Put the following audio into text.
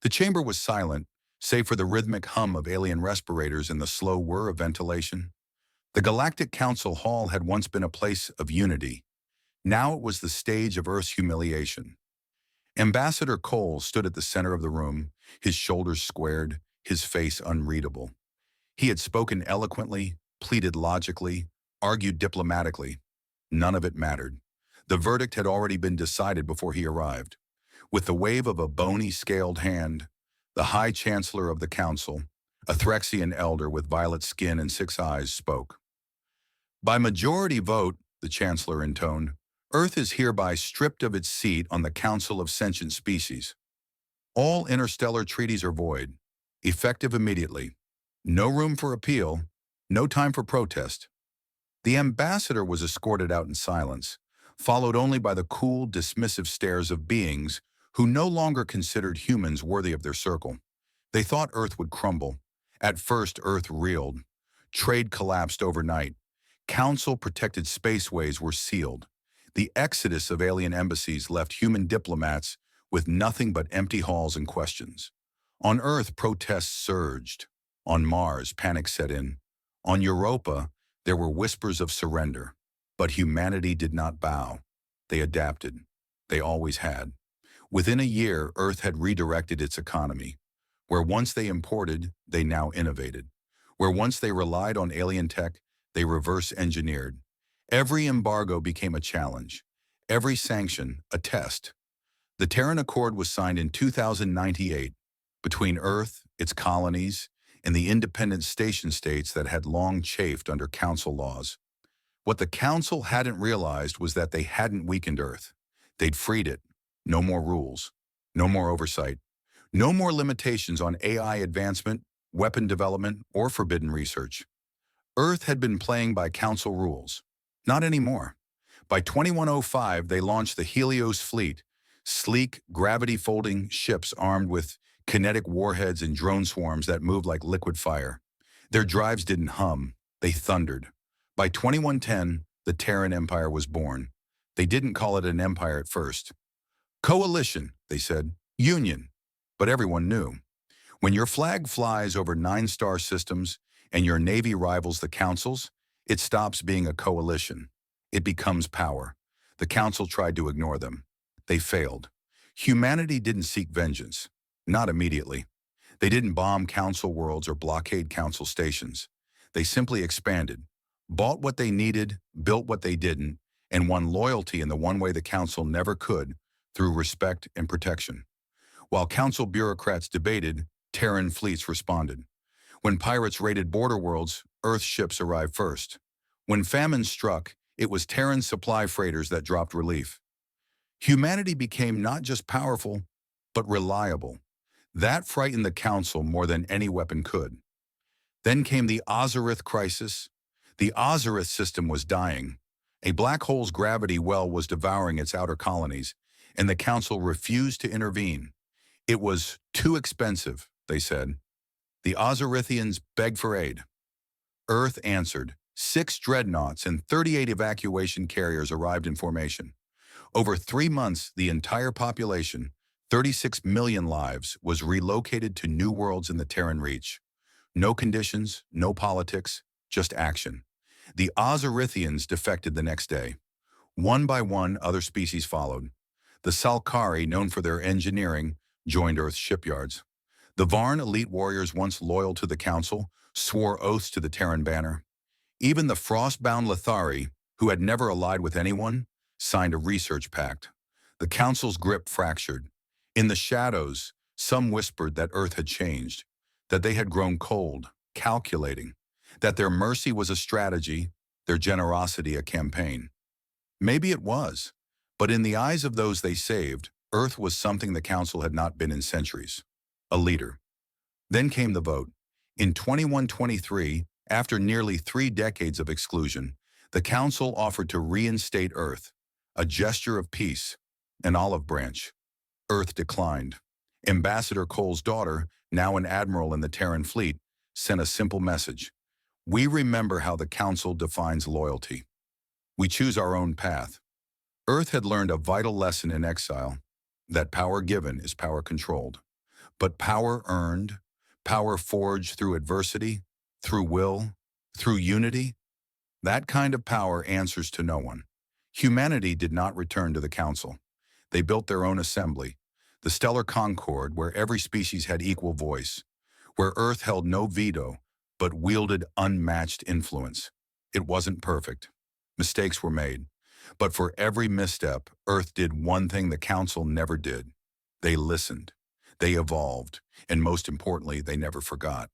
The chamber was silent, save for the rhythmic hum of alien respirators and the slow whir of ventilation. The Galactic Council Hall had once been a place of unity. Now it was the stage of Earth's humiliation. Ambassador Cole stood at the center of the room, his shoulders squared, his face unreadable. He had spoken eloquently, pleaded logically, argued diplomatically. None of it mattered. The verdict had already been decided before he arrived. With the wave of a bony, scaled hand, the High Chancellor of the Council, a Threxian elder with violet skin and 6 eyes, spoke. By majority vote, the Chancellor intoned, Earth is hereby stripped of its seat on the Council of Sentient Species. All interstellar treaties are void, effective immediately. No room for appeal, no time for protest. The ambassador was escorted out in silence, followed only by the cool, dismissive stares of beings who no longer considered humans worthy of their circle. They thought Earth would crumble. At first, Earth reeled. Trade collapsed overnight. Council-protected spaceways were sealed. The exodus of alien embassies left human diplomats with nothing but empty halls and questions. On Earth, protests surged. On Mars, panic set in. On Europa, there were whispers of surrender. But humanity did not bow. They adapted. They always had. Within a year, Earth had redirected its economy. Where once they imported, they now innovated. Where once they relied on alien tech, they reverse-engineered. Every embargo became a challenge. Every sanction, a test. The Terran Accord was signed in 2098 between Earth, its colonies, and the independent station states that had long chafed under Council laws. What the Council hadn't realized was that they hadn't weakened Earth. They'd freed it. No more rules. No more oversight. No more limitations on AI advancement, weapon development, or forbidden research. Earth had been playing by Council rules. Not anymore. By 2105, they launched the Helios fleet, sleek, gravity-folding ships armed with kinetic warheads and drone swarms that moved like liquid fire. Their drives didn't hum, they thundered. By 2110, the Terran Empire was born. They didn't call it an empire at first. Coalition, they said. Union. But everyone knew. When your flag flies over 9-star systems and your navy rivals the Council's, it stops being a coalition. It becomes power. The Council tried to ignore them. They failed. Humanity didn't seek vengeance. Not immediately. They didn't bomb Council worlds or blockade Council stations. They simply expanded, bought what they needed, built what they didn't, and won loyalty in the one way the Council never could, through respect and protection. While Council bureaucrats debated, Terran fleets responded. When pirates raided border worlds, Earth ships arrived first. When famine struck, it was Terran supply freighters that dropped relief. Humanity became not just powerful, but reliable. That frightened the Council more than any weapon could. Then came the Ozarith crisis. The Ozarith system was dying. A black hole's gravity well was devouring its outer colonies, and the Council refused to intervene. It was too expensive, they said. The Ozarithians begged for aid. Earth answered. 6 dreadnoughts and 38 evacuation carriers arrived in formation. Over 3 months, the entire population, 36 million lives, was relocated to new worlds in the Terran Reach. No conditions, no politics, just action. The Ozarithians defected the next day. One by one, other species followed. The Salkari, known for their engineering, joined Earth's shipyards. The Varn elite warriors, once loyal to the Council, swore oaths to the Terran banner. Even the frost-bound Lithari, who had never allied with anyone, signed a research pact. The Council's grip fractured. In the shadows, some whispered that Earth had changed, that they had grown cold, calculating, that their mercy was a strategy, their generosity a campaign. Maybe it was, but in the eyes of those they saved, Earth was something the Council had not been in centuries. A leader. Then came the vote. In 2123, after nearly 3 decades of exclusion, the Council offered to reinstate Earth, a gesture of peace, an olive branch. Earth declined. Ambassador Cole's daughter, now an admiral in the Terran fleet, sent a simple message. We remember how the Council defines loyalty. We choose our own path. Earth had learned a vital lesson in exile, that power given is power controlled. But power earned, power forged through adversity, through will, through unity, that kind of power answers to no one. Humanity did not return to the Council. They built their own assembly, the Stellar Concord, where every species had equal voice, where Earth held no veto, but wielded unmatched influence. It wasn't perfect. Mistakes were made. But for every misstep, Earth did one thing the Council never did. They listened. They evolved. And most importantly, they never forgot.